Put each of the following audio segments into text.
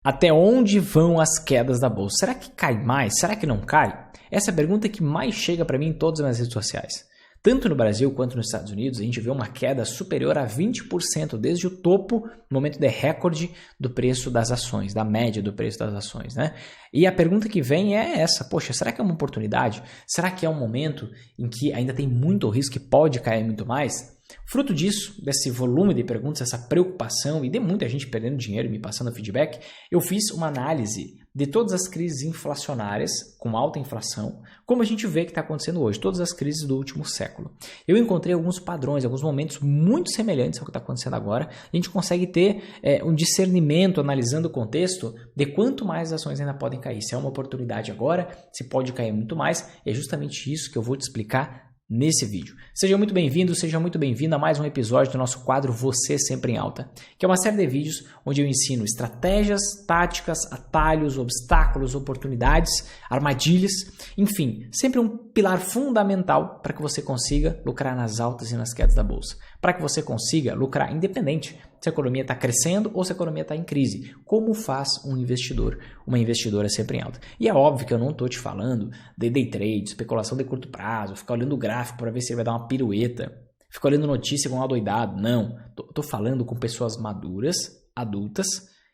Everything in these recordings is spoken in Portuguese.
Até onde vão as quedas da bolsa? Será que cai mais? Será que não cai? Essa é a pergunta que mais chega para mim em todas as minhas redes sociais. Tanto no Brasil quanto nos Estados Unidos, a gente vê uma queda superior a 20% desde o topo, no momento de recorde do preço das ações, da média do preço das ações, né? E a pergunta que vem é essa: poxa, será que é uma oportunidade? Será que é um momento em que ainda tem muito risco e pode cair muito mais? Fruto disso, desse volume de perguntas, essa preocupação e de muita gente perdendo dinheiro e me passando feedback, eu fiz uma análise de todas as crises inflacionárias com alta inflação, como a gente vê que está acontecendo hoje, todas as crises do último século. Eu encontrei alguns padrões, alguns momentos muito semelhantes ao que está acontecendo agora. A gente consegue ter um discernimento, analisando o contexto, de quanto mais as ações ainda podem cair. Se é uma oportunidade agora, se pode cair muito mais, é justamente isso que eu vou te explicar nesse vídeo. Seja muito bem-vindo, seja muito bem-vinda a mais um episódio do nosso quadro Você Sempre em Alta, que é uma série de vídeos onde eu ensino estratégias, táticas, atalhos, obstáculos, oportunidades, armadilhas, enfim, sempre um pilar fundamental para que você consiga lucrar nas altas e nas quedas da bolsa, para que você consiga lucrar independente se a economia está crescendo ou se a economia está em crise. Como faz um investidor, uma investidora sempre em alta? E é óbvio que eu não estou te falando de day trade, especulação de curto prazo, ficar olhando o gráfico para ver se ele vai dar uma pirueta, ficar olhando notícia igual um adoidado. Não, estou falando com pessoas maduras, adultas,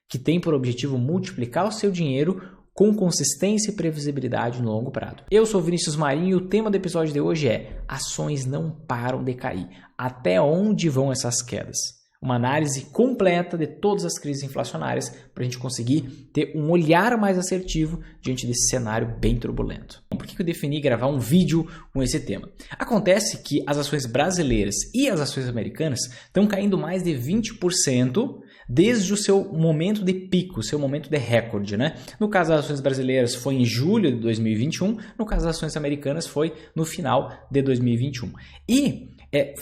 que têm por objetivo multiplicar o seu dinheiro com consistência e previsibilidade no longo prazo. Eu sou Vinícius Marinho e o tema do episódio de hoje é: ações não param de cair. Até onde vão essas quedas? Uma análise completa de todas as crises inflacionárias para a gente conseguir ter um olhar mais assertivo diante desse cenário bem turbulento. Por que eu defini gravar um vídeo com esse tema? Acontece que as ações brasileiras e as ações americanas estão caindo mais de 20% desde o seu momento de pico, seu momento de recorde, né? No caso das ações brasileiras foi em julho de 2021, no caso das ações americanas foi no final de 2021. E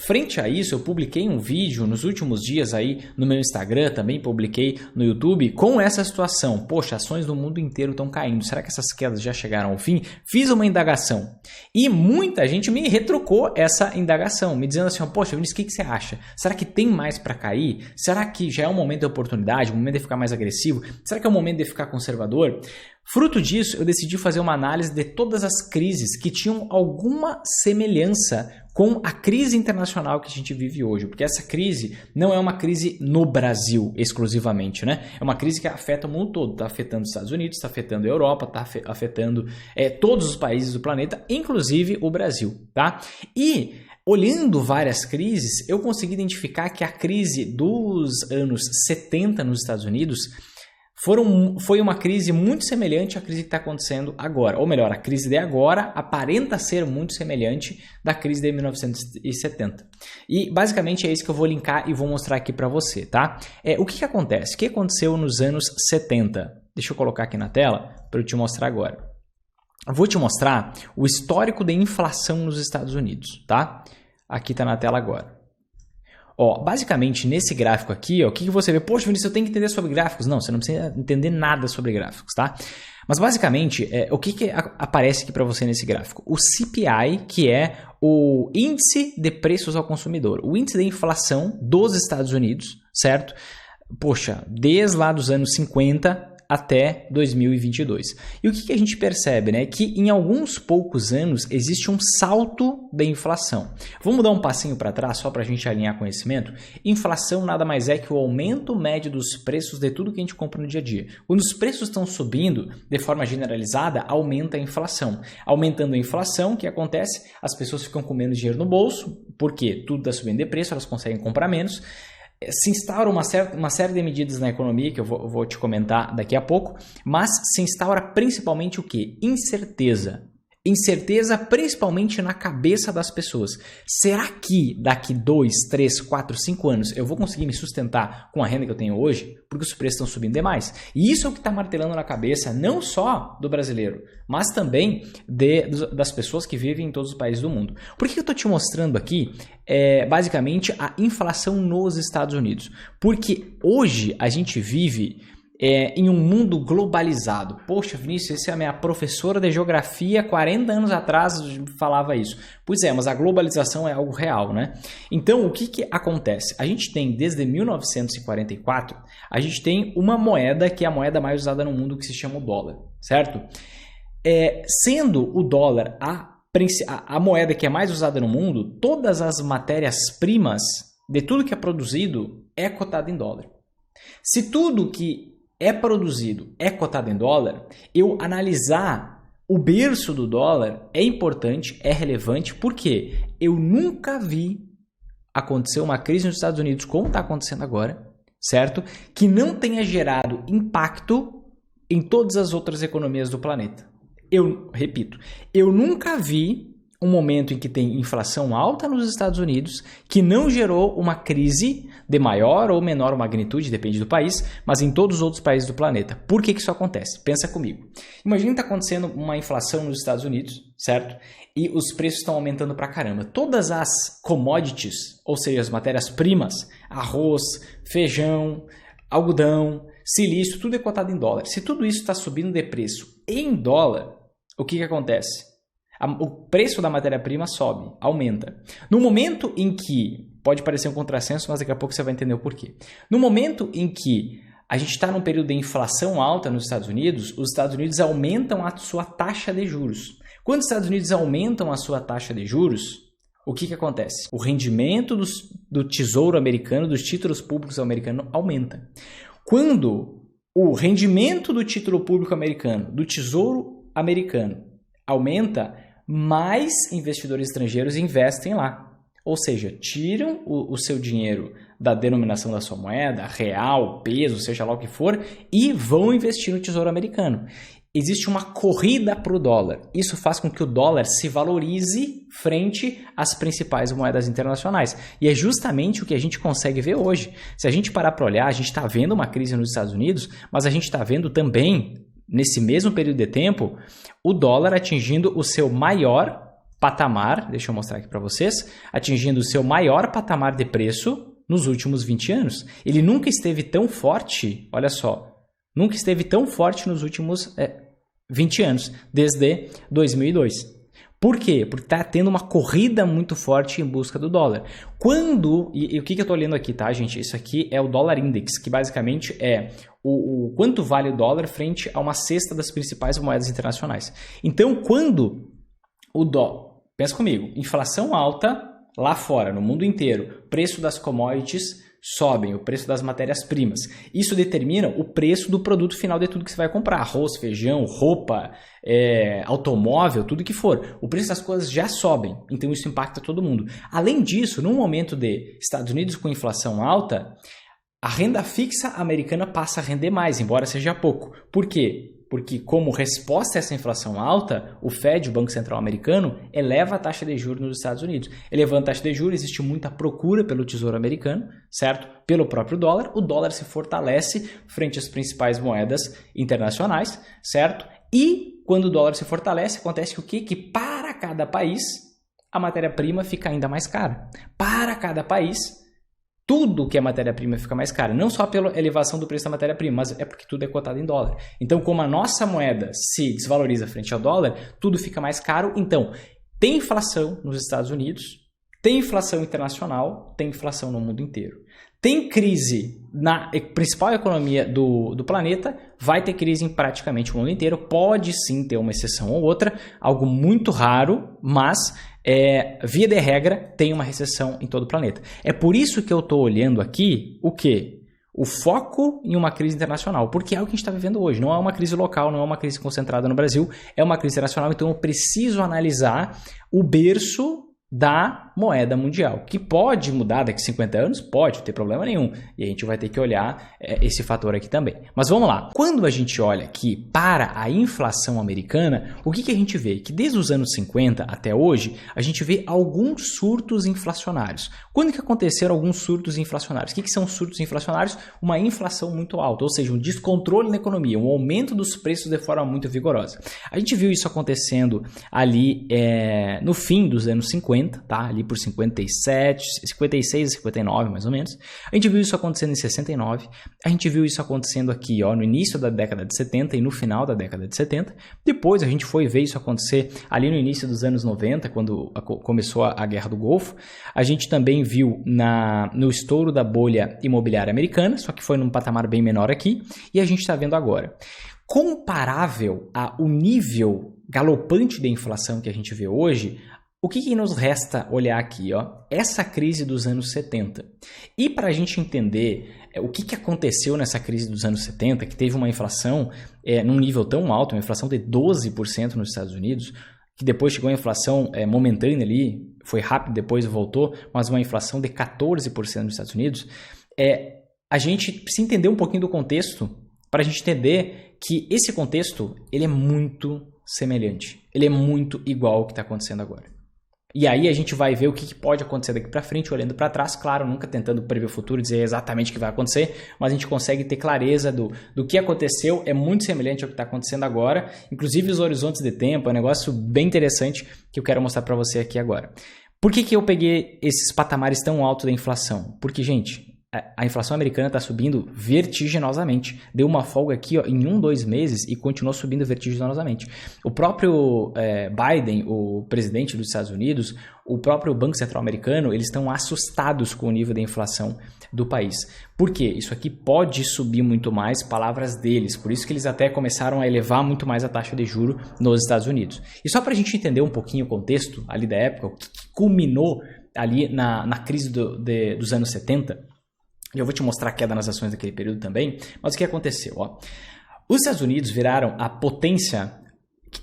frente a isso, eu publiquei um vídeo nos últimos dias aí no meu Instagram, também publiquei no YouTube, com essa situação. Poxa, ações do mundo inteiro estão caindo. Será que essas quedas já chegaram ao fim? Fiz uma indagação e muita gente me retrucou essa indagação, me dizendo assim: poxa, Vinícius, o que você acha? Será que tem mais para cair? Será que já é um momento de oportunidade, um momento de ficar mais agressivo? Será que é um momento de ficar conservador? Fruto disso, eu decidi fazer uma análise de todas as crises que tinham alguma semelhança com a crise internacional que a gente vive hoje, porque essa crise não é uma crise no Brasil exclusivamente, né? É uma crise que afeta o mundo todo, está afetando os Estados Unidos, está afetando a Europa, está afetando todos os países do planeta, inclusive o Brasil, tá? E olhando várias crises, eu consegui identificar que a crise dos anos 70 nos Estados Unidos foi uma crise muito semelhante à crise que está acontecendo agora. Ou melhor, a crise de agora aparenta ser muito semelhante da crise de 1970. E basicamente é isso que eu vou linkar e vou mostrar aqui para você, tá? O que acontece? O que aconteceu nos anos 70? Deixa eu colocar aqui na tela para eu te mostrar agora. Eu vou te mostrar o histórico de inflação nos Estados Unidos, tá? Aqui está na tela agora. Basicamente, nesse gráfico aqui, o que você vê? Poxa, Vinícius, eu tenho que entender sobre gráficos. Não, você não precisa entender nada sobre gráficos, tá? Mas basicamente, o que aparece aqui para você nesse gráfico? O CPI, que é o Índice de Preços ao Consumidor. O índice de inflação dos Estados Unidos, certo? Poxa, desde lá dos anos 50 até 2022. E o que a gente percebe, né? Que em alguns poucos anos existe um salto da inflação. Vamos dar um passinho para trás só para a gente alinhar conhecimento? Inflação nada mais é que o aumento médio dos preços de tudo que a gente compra no dia a dia. Quando os preços estão subindo de forma generalizada, aumenta a inflação. Aumentando a inflação, o que acontece? As pessoas ficam com menos dinheiro no bolso, porque tudo está subindo de preço, elas conseguem comprar menos. Se instaura uma série de medidas na economia, que eu vou te comentar daqui a pouco, mas se instaura principalmente o quê? Incerteza. Incerteza principalmente na cabeça das pessoas. Será que daqui 2, 3, 4, 5 anos eu vou conseguir me sustentar com a renda que eu tenho hoje? Porque os preços estão subindo demais. E isso é o que está martelando na cabeça não só do brasileiro, mas também das pessoas que vivem em todos os países do mundo. Por que eu estou te mostrando aqui basicamente a inflação nos Estados Unidos? Porque hoje a gente vive em um mundo globalizado. Poxa, Vinícius, essa é a minha professora de geografia 40 anos atrás falava isso. Pois é, mas a globalização é algo real, né? Então, o que acontece? A gente tem, desde 1944, a gente tem uma moeda que é a moeda mais usada no mundo, que se chama o dólar, certo? Sendo o dólar a moeda que é mais usada no mundo, todas as matérias-primas de tudo que é produzido é cotado em dólar. Se tudo que é produzido é cotado em dólar, eu analisar o berço do dólar é importante, é relevante, porque eu nunca vi acontecer uma crise nos Estados Unidos como está acontecendo agora, certo? Que não tenha gerado impacto em todas as outras economias do planeta. Eu repito, eu nunca vi um momento em que tem inflação alta nos Estados Unidos que não gerou uma crise de maior ou menor magnitude, depende do país, mas em todos os outros países do planeta. Por que isso acontece? Pensa comigo. Imagina que está acontecendo uma inflação nos Estados Unidos, certo? E os preços estão aumentando pra caramba. Todas as commodities, ou seja, as matérias-primas, arroz, feijão, algodão, silício, tudo é cotado em dólar. Se tudo isso está subindo de preço em dólar, o que acontece? O preço da matéria-prima sobe, aumenta. No momento em que, pode parecer um contrassenso, mas daqui a pouco você vai entender o porquê. No momento em que a gente está num período de inflação alta nos Estados Unidos, os Estados Unidos aumentam a sua taxa de juros. Quando os Estados Unidos aumentam a sua taxa de juros, o que acontece? O rendimento do tesouro americano, dos títulos públicos americanos, aumenta. Quando o rendimento do título público americano, do tesouro americano, aumenta, mais investidores estrangeiros investem lá. Ou seja, tiram o seu dinheiro da denominação da sua moeda, real, peso, seja lá o que for, e vão investir no tesouro americano. Existe uma corrida para o dólar. Isso faz com que o dólar se valorize frente às principais moedas internacionais. E é justamente o que a gente consegue ver hoje. Se a gente parar para olhar, a gente está vendo uma crise nos Estados Unidos, mas a gente está vendo também, nesse mesmo período de tempo, o dólar atingindo o seu maior patamar, deixa eu mostrar aqui para vocês, atingindo o seu maior patamar de preço nos últimos 20 anos. Ele nunca esteve tão forte, olha só, nunca esteve tão forte nos últimos 20 anos, desde 2002. Por quê? Porque está tendo uma corrida muito forte em busca do dólar. Quando, e o que eu estou olhando aqui, tá, gente? Isso aqui é o dólar index, que basicamente é o quanto vale o dólar frente a uma cesta das principais moedas internacionais. Então, quando o dólar, pensa comigo, inflação alta lá fora, no mundo inteiro, preço das commodities sobem, o preço das matérias-primas. Isso determina o preço do produto final de tudo que você vai comprar. Arroz, feijão, roupa, automóvel, tudo que for. O preço das coisas já sobem, então isso impacta todo mundo. Além disso, num momento de Estados Unidos com inflação alta, a renda fixa americana passa a render mais, embora seja pouco. Por quê? Porque como resposta a essa inflação alta, o Fed, o Banco Central Americano, eleva a taxa de juros nos Estados Unidos. Elevando a taxa de juros, existe muita procura pelo tesouro americano, certo? Pelo próprio dólar. O dólar se fortalece frente às principais moedas internacionais, certo? E quando o dólar se fortalece, acontece o quê? Que para cada país, a matéria-prima fica ainda mais cara. Para cada país, tudo que é matéria-prima fica mais caro, não só pela elevação do preço da matéria-prima, mas é porque tudo é cotado em dólar. Então, como a nossa moeda se desvaloriza frente ao dólar, tudo fica mais caro. Então, tem inflação nos Estados Unidos, tem inflação internacional, tem inflação no mundo inteiro. Tem crise na principal economia do planeta, vai ter crise em praticamente o mundo inteiro. Pode sim ter uma exceção ou outra, algo muito raro, mas via de regra tem uma recessão em todo o planeta. É por isso que eu estou olhando aqui o quê? O foco em uma crise internacional, porque é o que a gente está vivendo hoje. Não é uma crise local, não é uma crise concentrada no Brasil, é uma crise internacional, então eu preciso analisar o berço da moeda mundial, que pode mudar daqui a 50 anos, pode, não ter problema nenhum, e a gente vai ter que olhar esse fator aqui também. Mas vamos lá, quando a gente olha aqui para a inflação americana, o que a gente vê? Que desde os anos 50 até hoje, a gente vê alguns surtos inflacionários. Quando que aconteceram alguns surtos inflacionários? O que são surtos inflacionários? Uma inflação muito alta, ou seja, um descontrole na economia, um aumento dos preços de forma muito vigorosa. A gente viu isso acontecendo ali no fim dos anos 50, 50, tá? Ali por 57, 56 e 59 mais ou menos. A gente viu isso acontecendo em 69, a gente viu isso acontecendo aqui, ó, no início da década de 70 e no final da década de 70. Depois a gente foi ver isso acontecer ali no início dos anos 90, quando começou a Guerra do Golfo. A gente também viu no estouro da bolha imobiliária americana, só que foi num patamar bem menor aqui, e a gente está vendo agora. Comparável ao nível galopante de inflação que a gente vê hoje, o que nos resta olhar aqui? Ó? Essa crise dos anos 70. E para a gente entender o que aconteceu nessa crise dos anos 70, que teve uma inflação num nível tão alto, uma inflação de 12% nos Estados Unidos, que depois chegou a inflação momentânea ali, foi rápido, depois voltou, mas uma inflação de 14% nos Estados Unidos, a gente precisa entender um pouquinho do contexto para a gente entender que esse contexto ele é muito semelhante, ele é muito igual ao que está acontecendo agora. E aí a gente vai ver o que pode acontecer daqui para frente, olhando para trás, claro, nunca tentando prever o futuro e dizer exatamente o que vai acontecer, mas a gente consegue ter clareza do que aconteceu, é muito semelhante ao que está acontecendo agora, inclusive os horizontes de tempo, é um negócio bem interessante que eu quero mostrar para você aqui agora. Por que eu peguei esses patamares tão altos da inflação? Porque, gente, a inflação americana está subindo vertiginosamente. Deu uma folga aqui ó, em 2 meses e continuou subindo vertiginosamente. O próprio Biden, o presidente dos Estados Unidos, o próprio Banco Central americano, eles estão assustados com o nível de inflação do país. Por quê? Isso aqui pode subir muito mais, palavras deles. Por isso que eles até começaram a elevar muito mais a taxa de juros nos Estados Unidos. E só para a gente entender um pouquinho o contexto ali da época, o que culminou ali na crise dos anos 70, eu vou te mostrar a queda nas ações daquele período também, mas o que aconteceu? Ó? Os Estados Unidos viraram a potência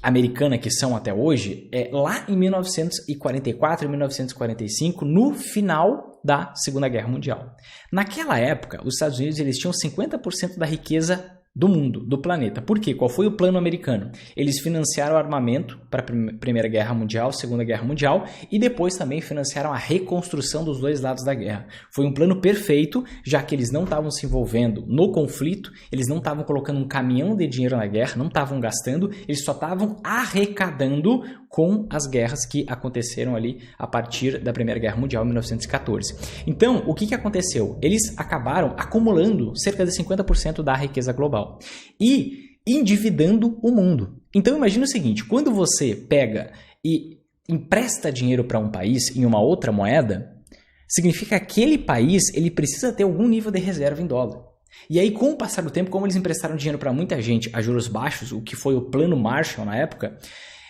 americana que são até hoje lá em 1944 e 1945, no final da Segunda Guerra Mundial. Naquela época, os Estados Unidos eles tinham 50% da riqueza do mundo, do planeta. Por quê? Qual foi o plano americano? Eles financiaram o armamento para a Primeira Guerra Mundial, Segunda Guerra Mundial e depois também financiaram a reconstrução dos dois lados da guerra. Foi um plano perfeito, já que eles não estavam se envolvendo no conflito, eles não estavam colocando um caminhão de dinheiro na guerra, não estavam gastando, eles só estavam arrecadando com as guerras que aconteceram ali a partir da Primeira Guerra Mundial, em 1914. Então, o que aconteceu? Eles acabaram acumulando cerca de 50% da riqueza global e endividando o mundo. Então, imagina o seguinte, quando você pega e empresta dinheiro para um país em uma outra moeda, significa que aquele país ele precisa ter algum nível de reserva em dólar. E aí, com o passar do tempo, como eles emprestaram dinheiro para muita gente a juros baixos, o que foi o Plano Marshall na época,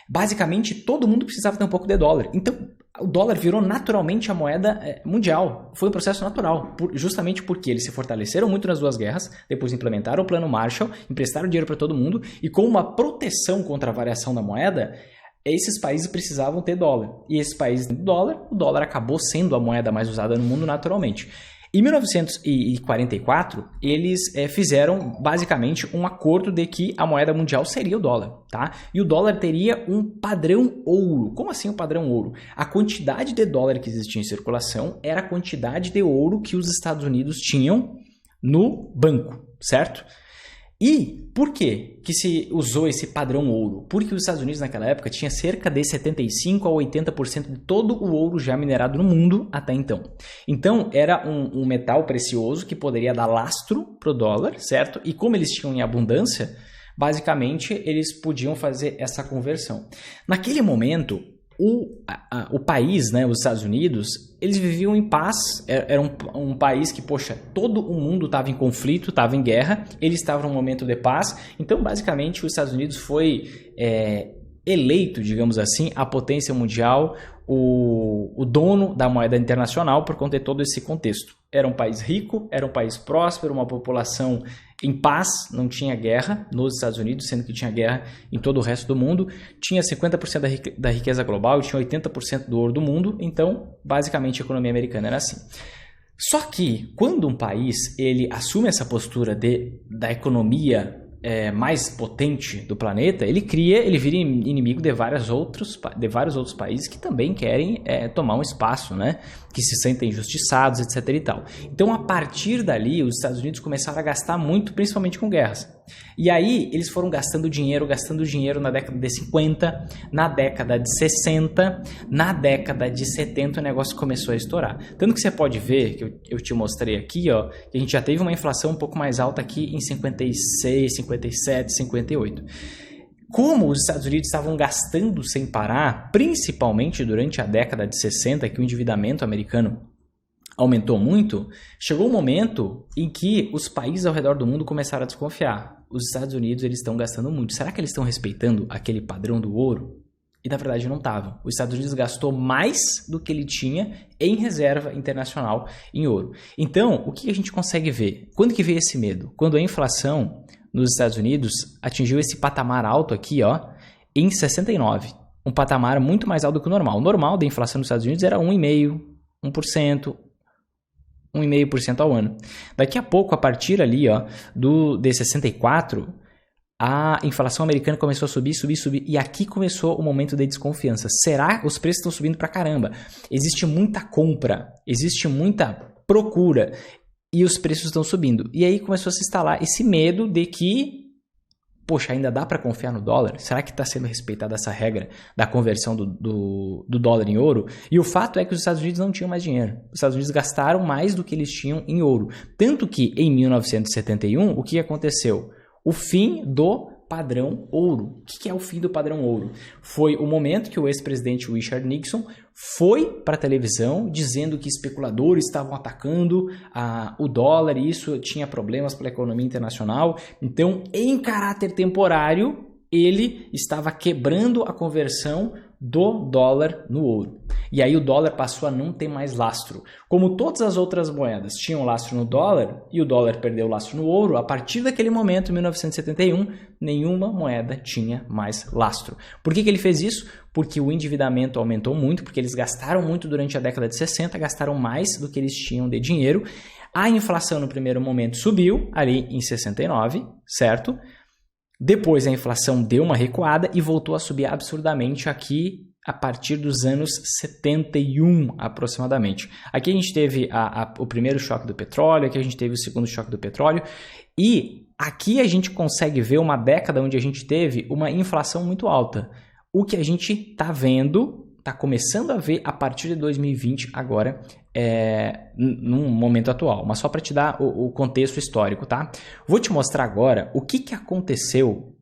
basicamente todo mundo precisava ter um pouco de dólar. Então, o dólar virou naturalmente a moeda mundial. Foi um processo natural, justamente porque eles se fortaleceram muito nas duas guerras, depois implementaram o Plano Marshall, emprestaram dinheiro para todo mundo e com uma proteção contra a variação da moeda, esses países precisavam ter dólar. E esses países tendo dólar, o dólar acabou sendo a moeda mais usada no mundo naturalmente. Em 1944, eles fizeram basicamente um acordo de que a moeda mundial seria o dólar, tá? E o dólar teria um padrão ouro. Como assim um padrão ouro? A quantidade de dólar que existia em circulação era a quantidade de ouro que os Estados Unidos tinham no banco, certo? E por que se usou esse padrão ouro? Porque os Estados Unidos naquela época tinha cerca de 75% a 80% de todo o ouro já minerado no mundo até então. Então era um metal precioso que poderia dar lastro para o dólar, certo? E como eles tinham em abundância, basicamente eles podiam fazer essa conversão. Naquele momento, o país, né, os Estados Unidos, eles viviam em paz, era um país que, poxa, todo o mundo estava em conflito, estava em guerra, eles estavam num momento de paz, então basicamente os Estados Unidos foi eleito, digamos assim, a potência mundial, o dono da moeda internacional por conta de todo esse contexto. Era um país rico, era um país próspero, uma população em paz, não tinha guerra nos Estados Unidos, sendo que tinha guerra em todo o resto do mundo, tinha 50% da riqueza global e tinha 80% do ouro do mundo, então basicamente a economia americana era assim. Só que quando um país ele assume essa postura da economia mais potente do planeta, ele vira inimigo de vários outros países que também querem tomar um espaço, né? Que se sentem injustiçados, etc. e tal. Então, a partir dali, os Estados Unidos começaram a gastar muito, principalmente com guerras. E aí eles foram gastando dinheiro na década de 50, na década de 60, na década de 70 o negócio começou a estourar. Tanto que você pode ver, que eu te mostrei aqui, ó, que a gente já teve uma inflação um pouco mais alta aqui em 56, 57, 58. Como os Estados Unidos estavam gastando sem parar, principalmente durante a década de 60, que o endividamento americano aumentou muito, chegou um momento em que os países ao redor do mundo começaram a desconfiar. Os Estados Unidos eles estão gastando muito. Será que eles estão respeitando aquele padrão do ouro? E na verdade não estavam. Os Estados Unidos gastou mais do que ele tinha em reserva internacional em ouro. Então, o que a gente consegue ver? Quando que veio esse medo? Quando a inflação nos Estados Unidos atingiu esse patamar alto aqui, ó, em 69. Um patamar muito mais alto do que o normal. O normal da inflação nos Estados Unidos era 1,5%, 1%, 1,5% ao ano. Daqui a pouco, a partir ali, ó, de 64, a inflação americana começou a subir, e aqui começou o momento de desconfiança. Será que os preços estão subindo pra caramba? Existe muita compra, existe muita procura, e os preços estão subindo. E aí começou a se instalar esse medo de que, poxa, ainda dá para confiar no dólar? Será que está sendo respeitada essa regra da conversão do dólar em ouro? E o fato é que os Estados Unidos não tinham mais dinheiro. Os Estados Unidos gastaram mais do que eles tinham em ouro. Tanto que em 1971, o que aconteceu? O fim do padrão ouro. O que é o fim do padrão ouro? Foi o momento que o ex-presidente Richard Nixon foi para a televisão dizendo que especuladores estavam atacando o dólar e isso tinha problemas para a economia internacional. Então, em caráter temporário, ele estava quebrando a conversão do dólar no ouro. E aí o dólar passou a não ter mais lastro. Como todas as outras moedas tinham lastro no dólar e o dólar perdeu lastro no ouro, a partir daquele momento, em 1971, nenhuma moeda tinha mais lastro. Por que ele fez isso? Porque o endividamento aumentou muito, porque eles gastaram muito durante a década de 60, gastaram mais do que eles tinham de dinheiro. A inflação no primeiro momento subiu, ali em 69, certo? Depois a inflação deu uma recuada e voltou a subir absurdamente aqui a partir dos anos 71 aproximadamente. Aqui a gente teve o primeiro choque do petróleo, aqui a gente teve o segundo choque do petróleo e aqui a gente consegue ver uma década onde a gente teve uma inflação muito alta. O que a gente está vendo, está começando a ver a partir de 2020 agora, num momento atual, mas só para te dar o contexto histórico, tá? Vou te mostrar agora o que aconteceu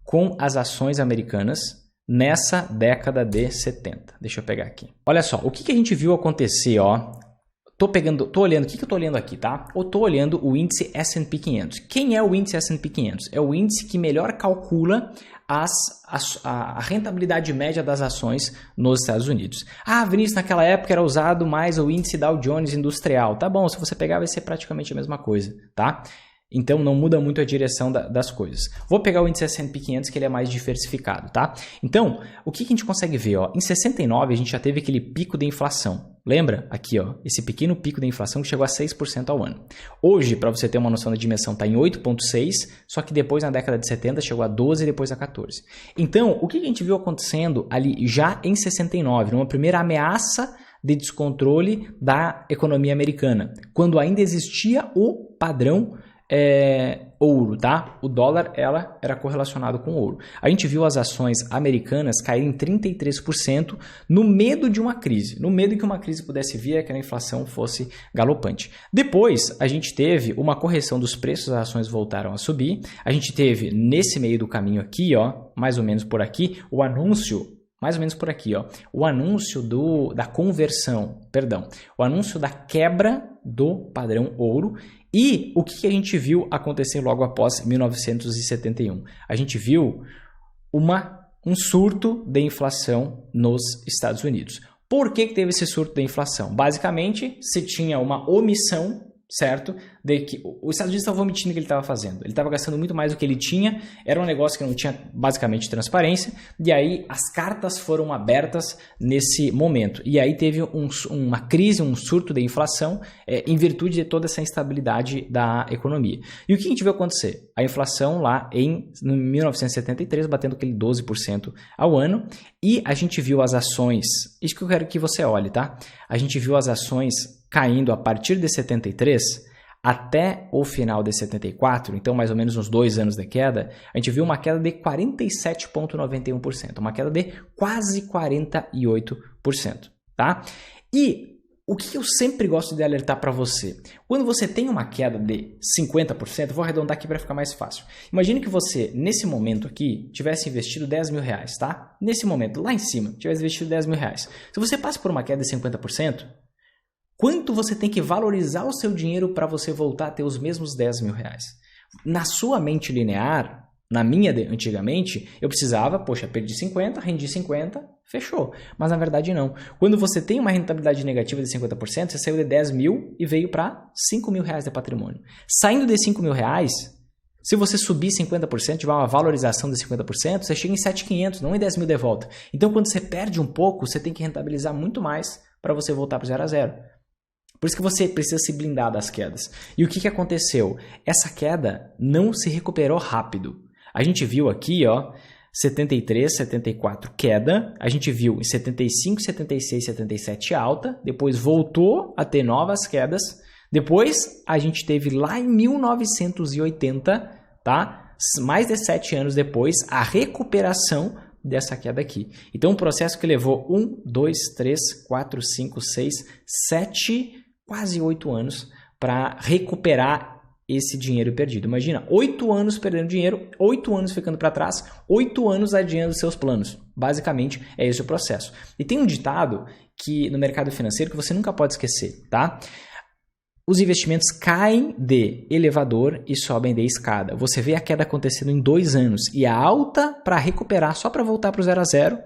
com as ações americanas nessa década de 70. Deixa eu pegar aqui. Olha só, o que a gente viu acontecer, ó. Tô olhando, o que eu tô olhando aqui, tá? Eu tô olhando o índice S&P 500. Quem é o índice S&P 500? É o índice que melhor calcula a rentabilidade média das ações nos Estados Unidos. Ah, Vinícius, naquela época era usado mais o índice Dow Jones Industrial. Tá bom, se você pegar vai ser praticamente a mesma coisa, tá? Então não muda muito a direção das coisas. Vou pegar o índice S&P 500 que ele é mais diversificado, tá? Então, o que a gente consegue ver, ó? Em 69 a gente já teve aquele pico de inflação. Lembra? Aqui, ó, esse pequeno pico de inflação que chegou a 6% ao ano. Hoje, para você ter uma noção da dimensão, está em 8,6%, só que depois na década de 70 chegou a 12% e depois a 14%. Então, o que a gente viu acontecendo ali já em 69, numa primeira ameaça de descontrole da economia americana, quando ainda existia o padrão ouro, tá? O dólar era correlacionado com o ouro. A gente viu as ações americanas caírem 33% no medo de uma crise, no medo que uma crise pudesse vir, que a inflação fosse galopante. Depois, a gente teve uma correção dos preços, as ações voltaram a subir. A gente teve nesse meio do caminho aqui, ó, mais ou menos por aqui, o anúncio mais ou menos por aqui, ó, o anúncio da conversão, o anúncio da quebra do padrão ouro. E o que a gente viu acontecer logo após 1971? A gente viu um surto de inflação nos Estados Unidos. Por que teve esse surto de inflação? Basicamente, se tinha uma omissão, certo? De que os Estados Unidos estavam omitindo o que ele estava fazendo. Ele estava gastando muito mais do que ele tinha, era um negócio que não tinha basicamente transparência, e aí as cartas foram abertas nesse momento. E aí teve uma crise, um surto de inflação em virtude de toda essa instabilidade da economia. E o que a gente viu acontecer? A inflação lá em 1973 batendo aquele 12% ao ano, e a gente viu as ações, isso que eu quero que você olhe, tá? A gente viu as ações caindo a partir de 73 até o final de 74, então mais ou menos uns 2 anos de queda, a gente viu uma queda de 47,91%, uma queda de quase 48%, tá? E o que eu sempre gosto de alertar para você? Quando você tem uma queda de 50%, vou arredondar aqui para ficar mais fácil. Imagine que você, nesse momento aqui, tivesse investido 10 mil reais, tá? Nesse momento, lá em cima, tivesse investido 10 mil reais. Se você passa por uma queda de 50%, quanto você tem que valorizar o seu dinheiro para você voltar a ter os mesmos 10 mil reais? Na sua mente linear, na minha antigamente, eu precisava, poxa, perdi 50, rendi 50, fechou. Mas na verdade não. Quando você tem uma rentabilidade negativa de 50%, você saiu de 10 mil e veio para 5 mil reais de patrimônio. Saindo de 5 mil reais, se você subir 50%, tiver uma valorização de 50%, você chega em 7.500, não em 10 mil de volta. Então quando você perde um pouco, você tem que rentabilizar muito mais para você voltar para o 0 a 0. Por isso que você precisa se blindar das quedas. E o que aconteceu? Essa queda não se recuperou rápido. A gente viu aqui, ó, 73, 74 queda, a gente viu em 75, 76, 77 alta, depois voltou a ter novas quedas, depois a gente teve lá em 1980, tá? Mais de 7 anos depois, a recuperação dessa queda aqui. Então, um processo que levou 1, 2, 3, 4, 5, 6, 7, quase 8 anos para recuperar esse dinheiro perdido. Imagina, 8 anos perdendo dinheiro, 8 anos ficando para trás, 8 anos adiando seus planos. Basicamente, é esse o processo. E tem um ditado que no mercado financeiro que você nunca pode esquecer, tá? Os investimentos caem de elevador e sobem de escada. Você vê a queda acontecendo em 2 anos e a alta para recuperar, só para voltar para o 0 a 0,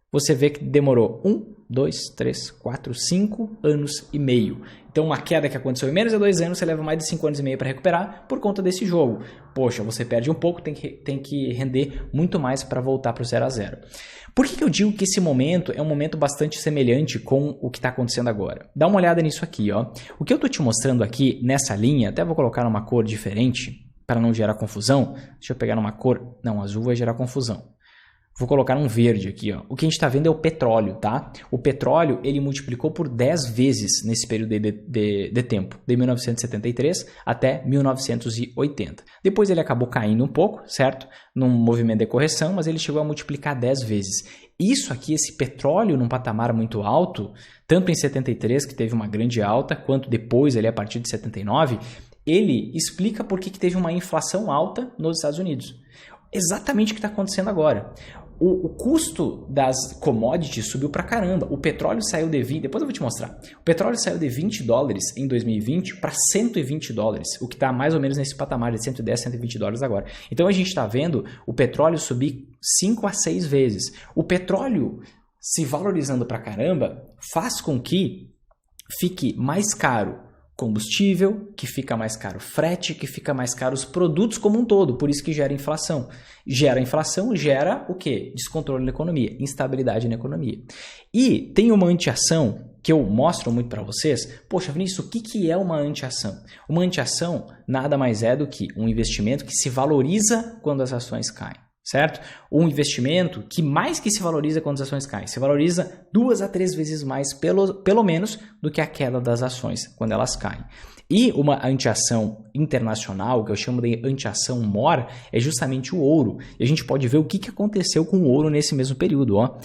você vê que demorou 1, 2, 3, 4, 5 anos e meio. Então, uma queda que aconteceu em menos de 2 anos, você leva mais de 5 anos e meio para recuperar por conta desse jogo. Poxa, você perde um pouco, tem que render muito mais para voltar para o 0 a 0. Por que eu digo que esse momento é um momento bastante semelhante com o que está acontecendo agora? Dá uma olhada nisso aqui, ó. O que eu estou te mostrando aqui nessa linha, até vou colocar numa cor diferente para não gerar confusão. Deixa eu pegar numa cor... Não, azul vai gerar confusão. Vou colocar um verde aqui, ó. O que a gente está vendo é o petróleo, tá? O petróleo, ele multiplicou por 10 vezes nesse período de tempo, de 1973 até 1980. Depois ele acabou caindo um pouco, certo? Num movimento de correção, mas ele chegou a multiplicar 10 vezes. Isso aqui, esse petróleo num patamar muito alto, tanto em 73, que teve uma grande alta, quanto depois, ali a partir de 79, ele explica por que teve uma inflação alta nos Estados Unidos. Exatamente o que está acontecendo agora. O custo das commodities subiu pra caramba. O petróleo saiu de 20, depois eu vou te mostrar. O petróleo saiu de 20 dólares em 2020 para 120 dólares, o que está mais ou menos nesse patamar de 110, 120 dólares agora. Então a gente está vendo o petróleo subir 5 a 6 vezes. O petróleo se valorizando pra caramba faz com que fique mais caro combustível, que fica mais caro frete, que fica mais caro os produtos como um todo, por isso que gera inflação. Gera inflação, gera o quê? Descontrole na economia, instabilidade na economia. E tem uma antiação que eu mostro muito para vocês. Poxa, Vinícius, o que é uma antiação? Uma antiação nada mais é do que um investimento que se valoriza quando as ações caem. Certo? Um investimento que mais que se valoriza quando as ações caem, se valoriza 2 a 3 vezes mais, pelo menos, do que a queda das ações quando elas caem. E uma antiação internacional, que eu chamo de antiação MOR, é justamente o ouro. E a gente pode ver o que aconteceu com o ouro nesse mesmo período. Ó.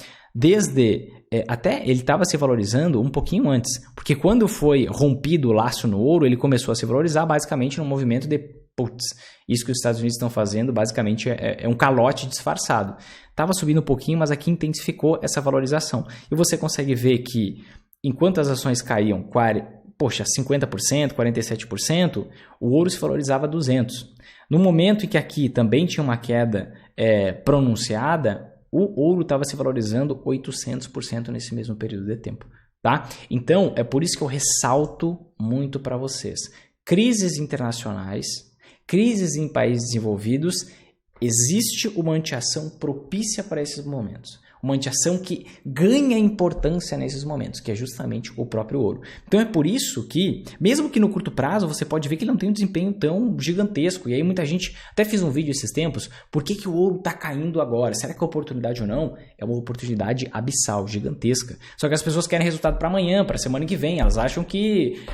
Até ele estava se valorizando um pouquinho antes, porque quando foi rompido o laço no ouro, ele começou a se valorizar basicamente num movimento de putz, isso que os Estados Unidos estão fazendo basicamente é um calote disfarçado. Estava subindo um pouquinho, mas aqui intensificou essa valorização. E você consegue ver que enquanto as ações caíam 50%, 47%, o ouro se valorizava 200%. No momento em que aqui também tinha uma queda pronunciada, o ouro estava se valorizando 800% nesse mesmo período de tempo. Tá? Então, é por isso que eu ressalto muito para vocês. Crises internacionais, crises em países desenvolvidos, existe uma antiação propícia para esses momentos. ação que ganha importância nesses momentos, que é justamente o próprio ouro. Então é por isso que, mesmo que no curto prazo, você pode ver que ele não tem um desempenho tão gigantesco. E aí muita gente, até fiz um vídeo esses tempos, por que o ouro está caindo agora? Será que é oportunidade ou não? É uma oportunidade abissal, gigantesca. Só que as pessoas querem resultado para amanhã, para a semana que vem. Elas acham que,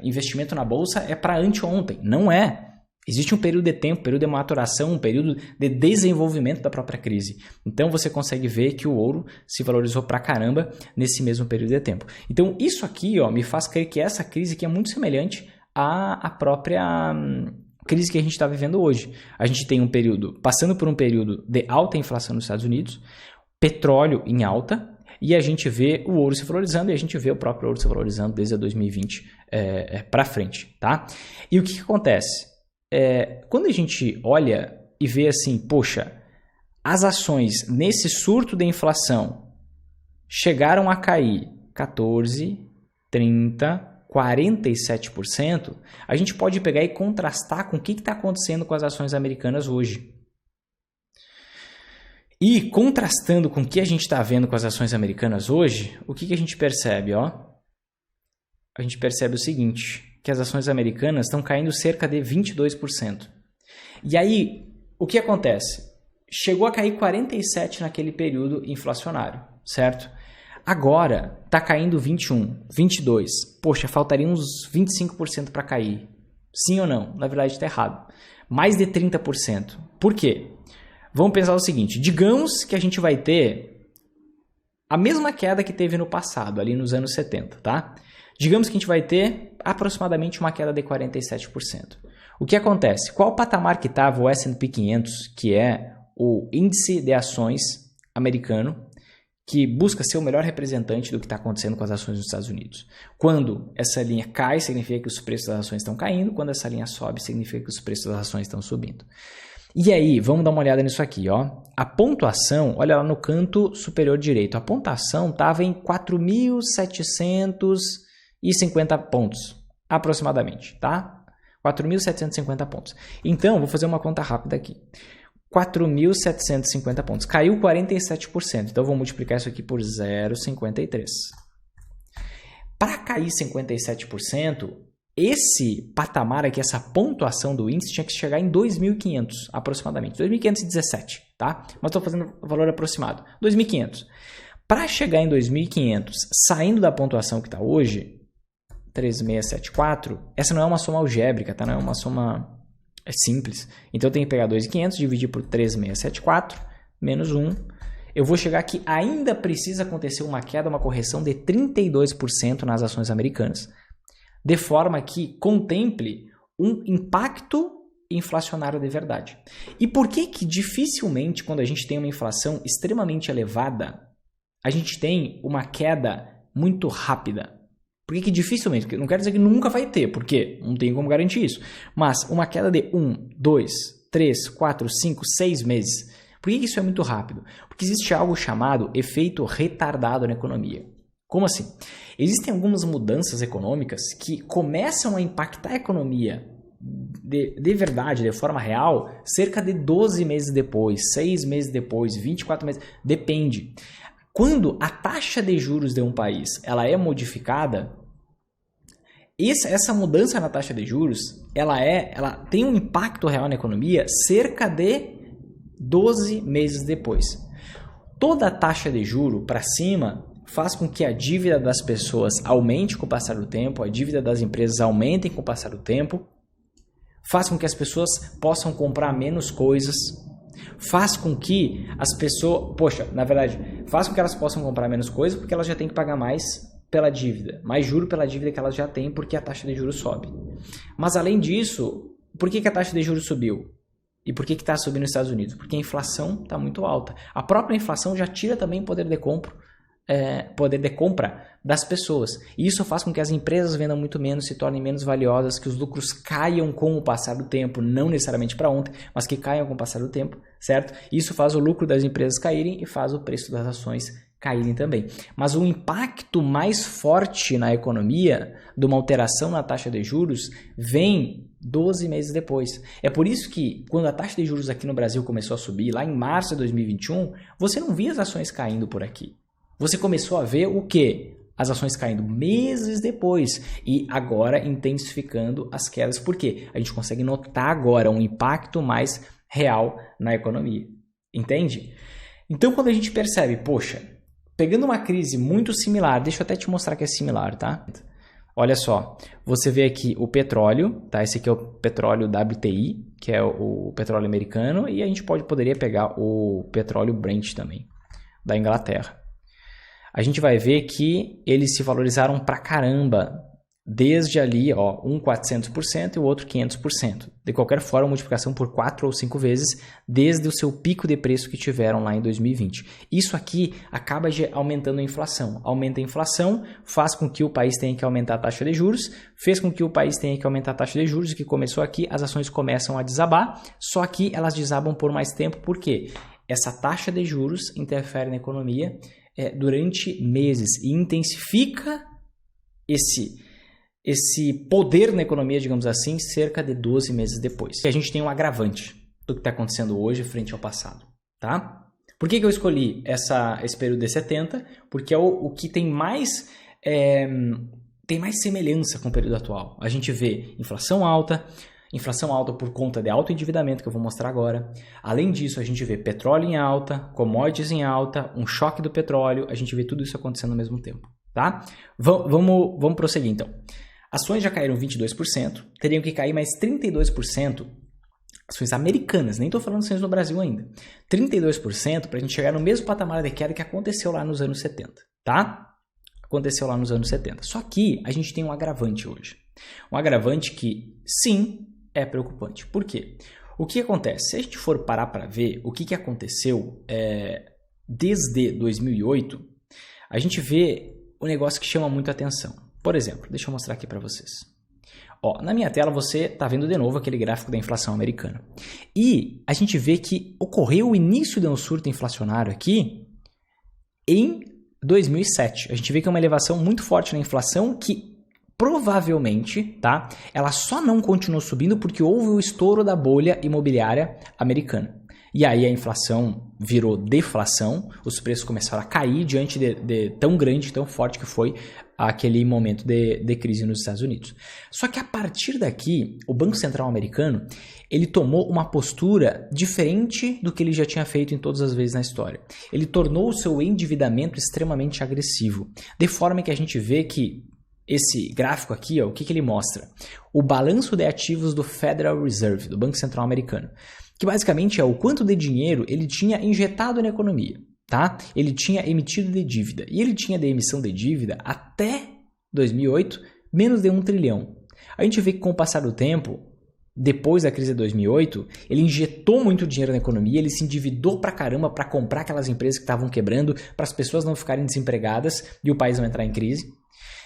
investimento na bolsa é para anteontem. Não é. Existe um período de tempo, um período de maturação, um período de desenvolvimento da própria crise. Então você consegue ver que o ouro se valorizou pra caramba nesse mesmo período de tempo. Então isso aqui me faz crer que essa crise aqui é muito semelhante à própria crise que a gente está vivendo hoje. A gente tem passando por um período de alta inflação nos Estados Unidos, petróleo em alta, e a gente vê o ouro se valorizando e a gente vê o próprio ouro se valorizando desde 2020 para frente. Tá? E o que acontece? Quando a gente olha e vê assim, poxa, as ações nesse surto de inflação chegaram a cair 14%, 30%, 47%, a gente pode pegar e contrastar com o que está acontecendo com as ações americanas hoje. E contrastando com o que a gente está vendo com as ações americanas hoje, o que a gente percebe? A gente percebe o seguinte, que as ações americanas estão caindo cerca de 22%. E aí, o que acontece? Chegou a cair 47% naquele período inflacionário, certo? Agora, está caindo 21%, 22%. Poxa, faltaria uns 25% para cair. Sim ou não? Na verdade, está errado. Mais de 30%. Por quê? Vamos pensar o seguinte, digamos que a gente vai ter a mesma queda que teve no passado, ali nos anos 70, tá? Digamos que a gente vai ter aproximadamente uma queda de 47%. O que acontece? Qual o patamar que estava o S&P 500, que é o índice de ações americano, que busca ser o melhor representante do que está acontecendo com as ações nos Estados Unidos? Quando essa linha cai, significa que os preços das ações estão caindo. Quando essa linha sobe, significa que os preços das ações estão subindo. E aí, vamos dar uma olhada nisso aqui. A pontuação, olha lá no canto superior direito, a pontuação estava em 4.750 pontos, aproximadamente, tá? 4.750 pontos. Então, vou fazer uma conta rápida aqui. 4.750 pontos. Caiu 47%. Então, vou multiplicar isso aqui por 0,53. Para cair 57%, esse patamar aqui, essa pontuação do índice tinha que chegar em 2.500, aproximadamente. 2.517, tá? Mas estou fazendo valor aproximado. 2.500. Para chegar em 2.500, saindo da pontuação que está hoje, 3.674, essa não é uma soma algébrica, tá? Não é uma soma simples. Então eu tenho que pegar 2.500, dividir por 3.674, menos 1. Eu vou chegar que ainda precisa acontecer uma queda, uma correção de 32% nas ações americanas, de forma que contemple um impacto inflacionário de verdade. E por que dificilmente, quando a gente tem uma inflação extremamente elevada, a gente tem uma queda muito rápida? Por que dificilmente? Não quero dizer que nunca vai ter, porque não tem como garantir isso. Mas uma queda de 1, 2, 3, 4, 5, 6 meses. Por que isso é muito rápido? Porque existe algo chamado efeito retardado na economia. Como assim? Existem algumas mudanças econômicas que começam a impactar a economia de verdade, de forma real, cerca de 12 meses depois, 6 meses depois, 24 meses, depende. Quando a taxa de juros de um país ela é modificada, essa mudança na taxa de juros ela tem um impacto real na economia cerca de 12 meses depois. Toda a taxa de juro para cima faz com que a dívida das pessoas aumente com o passar do tempo, a dívida das empresas aumente com o passar do tempo, faz com que as pessoas possam comprar menos coisas, faz com que as pessoas, faz com que elas possam comprar menos coisas porque elas já têm que pagar mais pela dívida, mais juro pela dívida que elas já têm porque a taxa de juros sobe. Mas além disso, por que a taxa de juros subiu? E por que está subindo nos Estados Unidos? Porque a inflação está muito alta. A própria inflação já tira também poder de compra das pessoas. E isso faz com que as empresas vendam muito menos, se tornem menos valiosas, que os lucros caiam com o passar do tempo, não necessariamente para ontem, mas que caiam com o passar do tempo, certo? Isso faz o lucro das empresas caírem e faz o preço das ações caírem também. Mas o impacto mais forte na economia de uma alteração na taxa de juros vem 12 meses depois. É por isso que quando a taxa de juros aqui no Brasil começou a subir, lá em março de 2021, você não via as ações caindo por aqui. Você começou a ver o quê? As ações caindo meses depois e agora intensificando as quedas. Por quê? A gente consegue notar agora um impacto mais real na economia. Entende? Então, quando a gente percebe, poxa, pegando uma crise muito similar, deixa eu até te mostrar que é similar, tá? Olha só, você vê aqui o petróleo, tá? Esse aqui é o petróleo WTI, que é o petróleo americano, e a gente poderia pegar o petróleo Brent também, da Inglaterra. A gente vai ver que eles se valorizaram pra caramba, desde ali, ó, um 400% e o outro 500%. De qualquer forma, multiplicação por 4 ou 5 vezes desde o seu pico de preço que tiveram lá em 2020. Isso aqui acaba aumentando a inflação. Aumenta a inflação, faz com que o país tenha que aumentar a taxa de juros, fez com que o país tenha que aumentar a taxa de juros, que começou aqui, as ações começam a desabar, só que elas desabam por mais tempo, por quê? Essa taxa de juros interfere na economia durante meses e intensifica esse poder na economia, digamos assim, cerca de 12 meses depois. E a gente tem um agravante do que está acontecendo hoje frente ao passado, tá? Por que eu escolhi esse período de 70? Porque é o que tem mais semelhança com o período atual. A gente vê inflação alta por conta de alto endividamento, que eu vou mostrar agora. Além disso, a gente vê petróleo em alta, commodities em alta, um choque do petróleo, a gente vê tudo isso acontecendo ao mesmo tempo, tá? Vamos prosseguir então. Ações já caíram 22%, teriam que cair mais 32%, ações americanas, nem estou falando ações no Brasil ainda. 32% para a gente chegar no mesmo patamar de queda que aconteceu lá nos anos 70, tá? Aconteceu lá nos anos 70. Só que a gente tem um agravante hoje. Um agravante que, sim, é preocupante. Por quê? O que acontece? Se a gente for parar para ver o que aconteceu desde 2008, a gente vê um negócio que chama muito a atenção. Por exemplo, deixa eu mostrar aqui para vocês. Ó, na minha tela você está vendo de novo aquele gráfico da inflação americana. E a gente vê que ocorreu o início de um surto inflacionário aqui em 2007. A gente vê que é uma elevação muito forte na inflação que provavelmente, tá? Ela só não continuou subindo porque houve o estouro da bolha imobiliária americana. E aí a inflação virou deflação, os preços começaram a cair diante de tão grande, tão forte que foi aquele momento de crise nos Estados Unidos. Só que a partir daqui, o Banco Central americano, ele tomou uma postura diferente do que ele já tinha feito em todas as vezes na história. Ele tornou o seu endividamento extremamente agressivo, de forma que a gente vê que esse gráfico aqui, ó, o que ele mostra? O balanço de ativos do Federal Reserve, do Banco Central americano, que basicamente é o quanto de dinheiro ele tinha injetado na economia, tá? Ele tinha emitido de dívida, e ele tinha de emissão de dívida até 2008 menos de 1 trilhão. A gente vê que com o passar do tempo, depois da crise de 2008, ele injetou muito dinheiro na economia, ele se endividou pra caramba para comprar aquelas empresas que estavam quebrando, para as pessoas não ficarem desempregadas e o país não entrar em crise.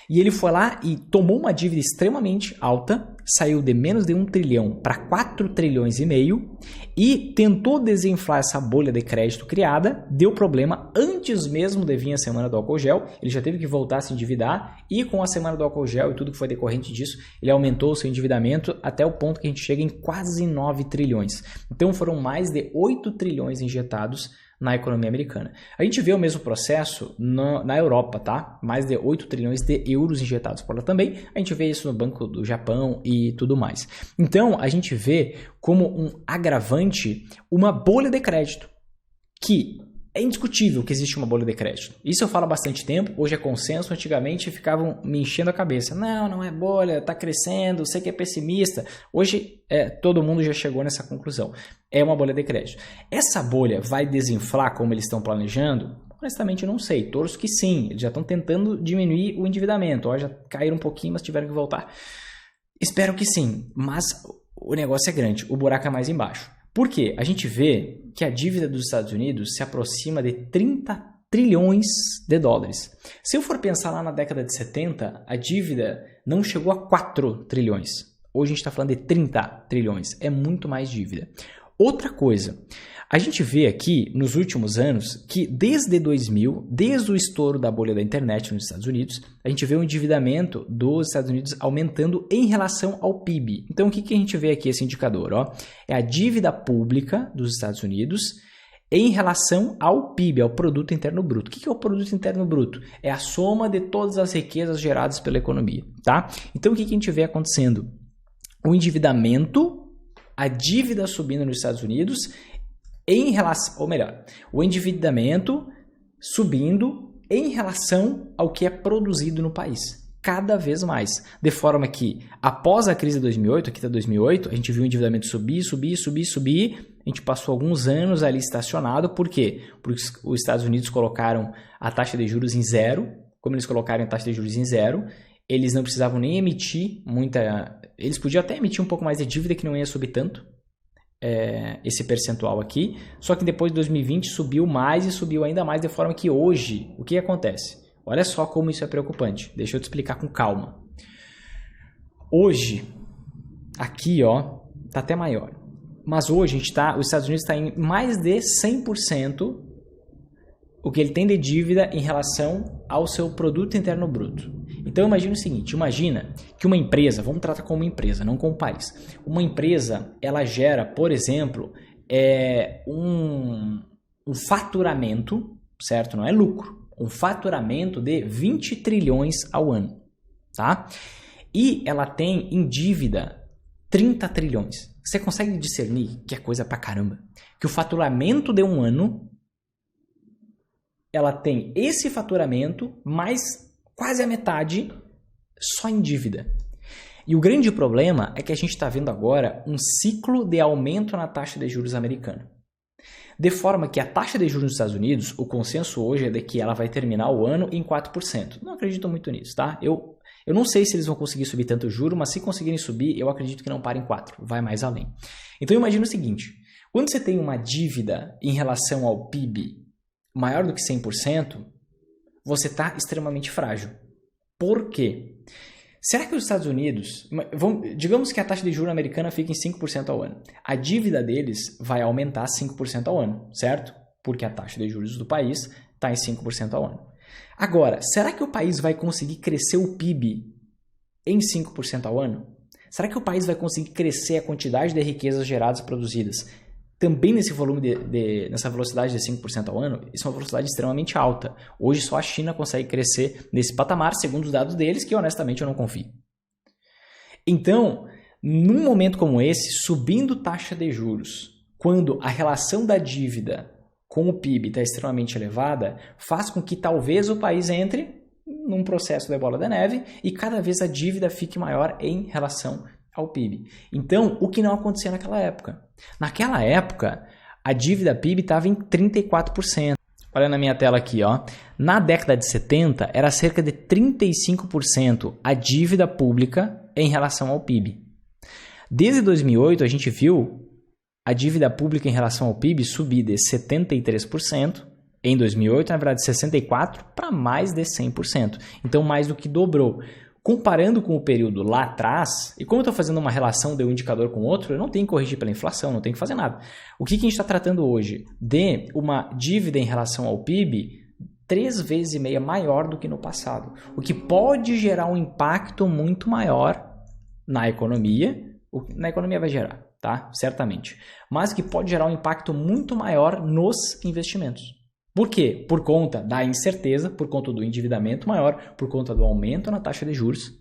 E ele foi lá e tomou uma dívida extremamente alta, saiu de menos de 1 trilhão para 4 trilhões e meio e tentou desinflar essa bolha de crédito criada, deu problema antes mesmo de vir a semana do álcool gel, ele já teve que voltar a se endividar e com a semana do álcool gel e tudo que foi decorrente disso, ele aumentou o seu endividamento até o ponto que a gente chega em quase 9 trilhões. Então foram mais de 8 trilhões injetados na economia americana. A gente vê o mesmo processo na Europa, tá? Mais de 8 trilhões de euros injetados por lá também. A gente vê isso no Banco do Japão e tudo mais. Então, a gente vê como um agravante uma bolha de crédito, que é indiscutível que existe uma bolha de crédito. Isso eu falo há bastante tempo, hoje é consenso, antigamente ficavam me enchendo a cabeça. Não é bolha, está crescendo, sei que é pessimista. Hoje todo mundo já chegou nessa conclusão. É uma bolha de crédito. Essa bolha vai desinflar como eles estão planejando? Honestamente eu não sei, torço que sim. Eles já estão tentando diminuir o endividamento. Ó, já caíram um pouquinho, mas tiveram que voltar. Espero que sim, mas o negócio é grande, o buraco é mais embaixo. Por quê? A gente vê que a dívida dos Estados Unidos se aproxima de 30 trilhões de dólares. Se eu for pensar lá na década de 70, a dívida não chegou a 4 trilhões. Hoje a gente está falando de 30 trilhões. É muito mais dívida. Outra coisa, a gente vê aqui nos últimos anos que desde 2000, desde o estouro da bolha da internet nos Estados Unidos, a gente vê o endividamento dos Estados Unidos aumentando em relação ao PIB. Então o que a gente vê aqui esse indicador? Ó? É a dívida pública dos Estados Unidos em relação ao PIB, ao Produto Interno Bruto. O que é o Produto Interno Bruto? É a soma de todas as riquezas geradas pela economia. Tá? Então o que a gente vê acontecendo? O endividamento, a dívida subindo nos Estados Unidos em relação, ou melhor, o endividamento subindo em relação ao que é produzido no país, cada vez mais. De forma que, após a crise de 2008, aqui está 2008, a gente viu o endividamento subir. A gente passou alguns anos ali estacionado. Por quê? Porque os Estados Unidos colocaram a taxa de juros em zero. Como eles colocaram a taxa de juros em zero, eles não precisavam nem emitir muita... Eles podiam até emitir um pouco mais de dívida que não ia subir tanto. Esse percentual aqui, só que depois de 2020 subiu mais e subiu ainda mais, de forma que hoje, o que acontece? Olha só como isso é preocupante, deixa eu te explicar com calma. Hoje, aqui ó, tá até maior, mas hoje os Estados Unidos está em mais de 100% o que ele tem de dívida em relação ao seu Produto Interno Bruto. Então imagina o seguinte, imagina que uma empresa, vamos tratar como uma empresa, não como um país. Uma empresa, ela gera, por exemplo, um faturamento, certo? Não é lucro, um faturamento de 20 trilhões ao ano, tá? E ela tem em dívida 30 trilhões. Você consegue discernir que é coisa pra caramba? Que o faturamento de um ano, ela tem esse faturamento mais quase a metade só em dívida. E o grande problema é que a gente está vendo agora um ciclo de aumento na taxa de juros americana. De forma que a taxa de juros nos Estados Unidos, o consenso hoje é de que ela vai terminar o ano em 4%. Não acredito muito nisso, tá? Eu não sei se eles vão conseguir subir tanto o juro, mas se conseguirem subir, eu acredito que não para em 4%, vai mais além. Então imagina o seguinte, quando você tem uma dívida em relação ao PIB maior do que 100%, você está extremamente frágil. Por quê? Será que os Estados Unidos, digamos que a taxa de juros americana fica em 5% ao ano, a dívida deles vai aumentar 5% ao ano, certo? Porque a taxa de juros do país está em 5% ao ano. Agora, será que o país vai conseguir crescer o PIB em 5% ao ano? Será que o país vai conseguir crescer a quantidade de riquezas geradas e produzidas também nesse volume nessa velocidade de 5% ao ano? Isso é uma velocidade extremamente alta. Hoje só a China consegue crescer nesse patamar, segundo os dados deles, que honestamente eu não confio. Então, num momento como esse, subindo taxa de juros, quando a relação da dívida com o PIB está extremamente elevada, faz com que talvez o país entre num processo de bola de neve e cada vez a dívida fique maior em relação ao PIB. Então, o que não acontecia naquela época? Naquela época, a dívida PIB estava em 34%. Olha na minha tela aqui, ó. Na década de 70, era cerca de 35% a dívida pública em relação ao PIB. Desde 2008, a gente viu a dívida pública em relação ao PIB subir de 73% em 2008, na verdade 64% para mais de 100%. Então, mais do que dobrou. Comparando com o período lá atrás, e como eu estou fazendo uma relação de um indicador com outro, eu não tenho que corrigir pela inflação, não tenho que fazer nada. O que a gente está tratando hoje? De uma dívida em relação ao PIB 3,5 vezes maior do que no passado, o que pode gerar um impacto muito maior na economia. Na economia vai gerar, tá? Certamente. Mas que pode gerar um impacto muito maior nos investimentos. Por quê? Por conta da incerteza, por conta do endividamento maior, por conta do aumento na taxa de juros,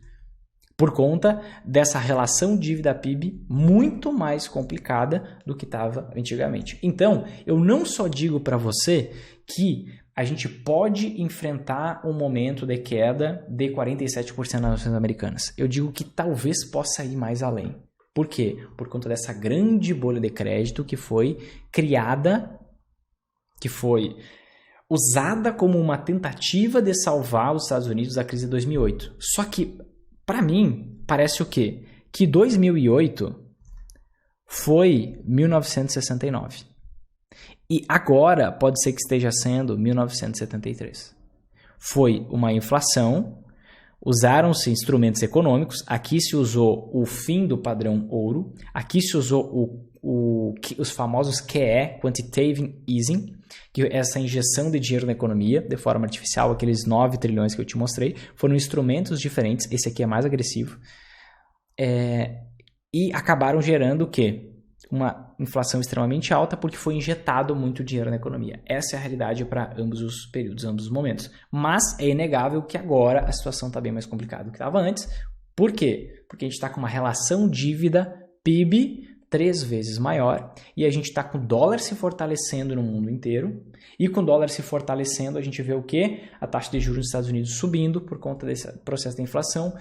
por conta dessa relação dívida-PIB muito mais complicada do que estava antigamente. Então, eu não só digo para você que a gente pode enfrentar um momento de queda de 47% nas ações americanas. Eu digo que talvez possa ir mais além. Por quê? Por conta dessa grande bolha de crédito que foi criada, que foi usada como uma tentativa de salvar os Estados Unidos da crise de 2008. Só que, para mim, parece o quê? Que 2008 foi 1969. E agora pode ser que esteja sendo 1973. Foi uma inflação, usaram-se instrumentos econômicos, aqui se usou o fim do padrão ouro, aqui se usou os famosos QE, Quantitative Easing, que é essa injeção de dinheiro na economia de forma artificial, aqueles 9 trilhões que eu te mostrei, foram instrumentos diferentes, esse aqui é mais agressivo, e acabaram gerando o quê? Uma inflação extremamente alta porque foi injetado muito dinheiro na economia. Essa é a realidade para ambos os períodos, ambos os momentos. Mas é inegável que agora a situação está bem mais complicada do que estava antes. Por quê? Porque a gente está com uma relação dívida PIB 3 vezes maior e a gente está com o dólar se fortalecendo no mundo inteiro. E com o dólar se fortalecendo, a gente vê o quê? A taxa de juros nos Estados Unidos subindo por conta desse processo de inflação.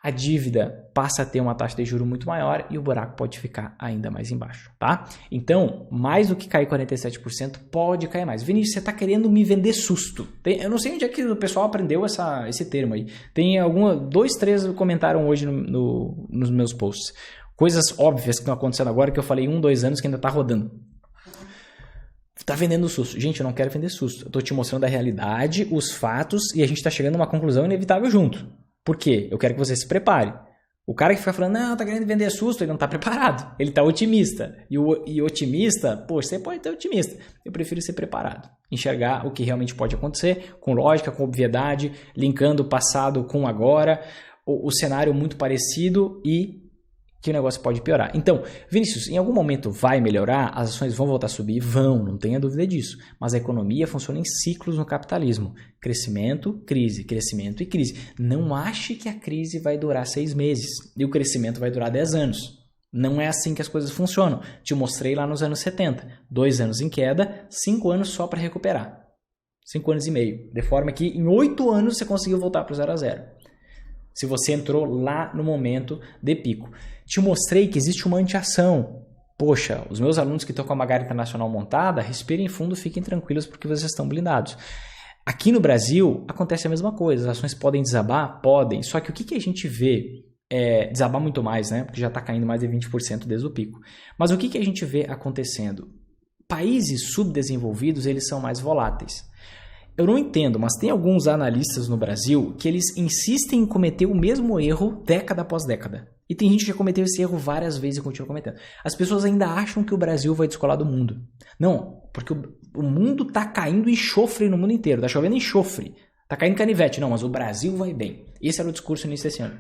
A dívida passa a ter uma taxa de juros muito maior e o buraco pode ficar ainda mais embaixo, tá? Então, mais do que cair 47%, pode cair mais. Vinícius, você está querendo me vender susto. Eu não sei onde é que o pessoal aprendeu esse termo aí. Tem 2, 3 comentaram hoje nos meus posts. Coisas óbvias que estão acontecendo agora que eu falei 1, 2 anos que ainda está rodando. Tá vendendo susto. Gente, eu não quero vender susto. Eu estou te mostrando a realidade, os fatos e a gente está chegando a uma conclusão inevitável junto. Por quê? Eu quero que você se prepare. O cara que fica falando, não, tá querendo vender susto, ele não tá preparado. Ele tá otimista. E otimista, poxa, você pode ter otimista. Eu prefiro ser preparado. Enxergar o que realmente pode acontecer, com lógica, com obviedade, linkando o passado com agora, o cenário muito parecido e que o negócio pode piorar. Então, Vinícius, em algum momento vai melhorar? As ações vão voltar a subir? Vão, não tenha dúvida disso. Mas a economia funciona em ciclos no capitalismo. Crescimento, crise, crescimento e crise. Não ache que a crise vai durar 6 meses e o crescimento vai durar 10 anos. Não é assim que as coisas funcionam. Te mostrei lá nos anos 70. 2 anos em queda, 5 anos só para recuperar. 5 anos e meio. De forma que em 8 anos você conseguiu voltar para o 0 a 0. Se você entrou lá no momento de pico. Te mostrei que existe uma anti-ação. Poxa, os meus alunos que estão com a Magari Internacional montada, respirem fundo, fiquem tranquilos porque vocês estão blindados. Aqui no Brasil, acontece a mesma coisa. As ações podem desabar? Podem. Só que o que a gente vê desabar muito mais, né? Porque já está caindo mais de 20% desde o pico. Mas o que a gente vê acontecendo? Países subdesenvolvidos, eles são mais voláteis. Eu não entendo, mas tem alguns analistas no Brasil que eles insistem em cometer o mesmo erro década após década. E tem gente que já cometeu esse erro várias vezes e continua cometendo. As pessoas ainda acham que o Brasil vai descolar do mundo. Não, porque o mundo está caindo enxofre no mundo inteiro. Está chovendo enxofre. Está caindo canivete. Não, mas o Brasil vai bem. Esse era o discurso no início desse ano.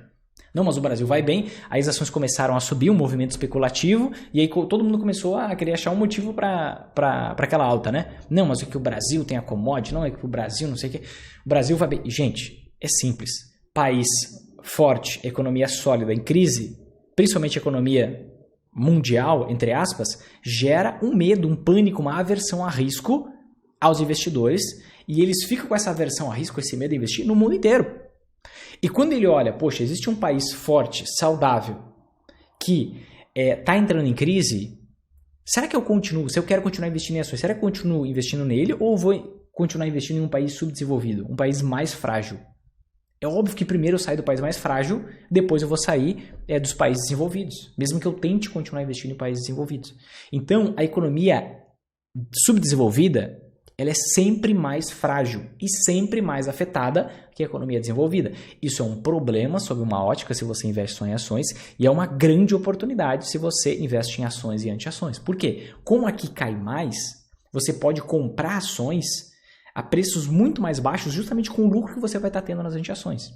Não, mas o Brasil vai bem. Aí as ações começaram a subir, um movimento especulativo. E aí todo mundo começou a querer achar um motivo para aquela alta, né? Não, mas é que o Brasil tem a commodity. Não, é que o Brasil não sei o que. O Brasil vai bem. Gente, é simples. País forte, economia sólida em crise, principalmente economia mundial, entre aspas, gera um medo, um pânico, uma aversão a risco aos investidores. E eles ficam com essa aversão a risco, esse medo de investir no mundo inteiro. E quando ele olha, poxa, existe um país forte, saudável, que está entrando em crise, será que eu continuo, se eu quero continuar investindo em ações, será que eu continuo investindo nele ou vou continuar investindo em um país subdesenvolvido, um país mais frágil? É óbvio que primeiro eu saio do país mais frágil, depois eu vou sair dos países desenvolvidos, mesmo que eu tente continuar investindo em países desenvolvidos. Então, a economia subdesenvolvida, ela é sempre mais frágil e sempre mais afetada que a economia desenvolvida. Isso é um problema sob uma ótica se você investe só em ações e é uma grande oportunidade se você investe em ações e anti-ações. Por quê? Como aqui cai mais, você pode comprar ações a preços muito mais baixos justamente com o lucro que você vai estar tendo nas anti-ações.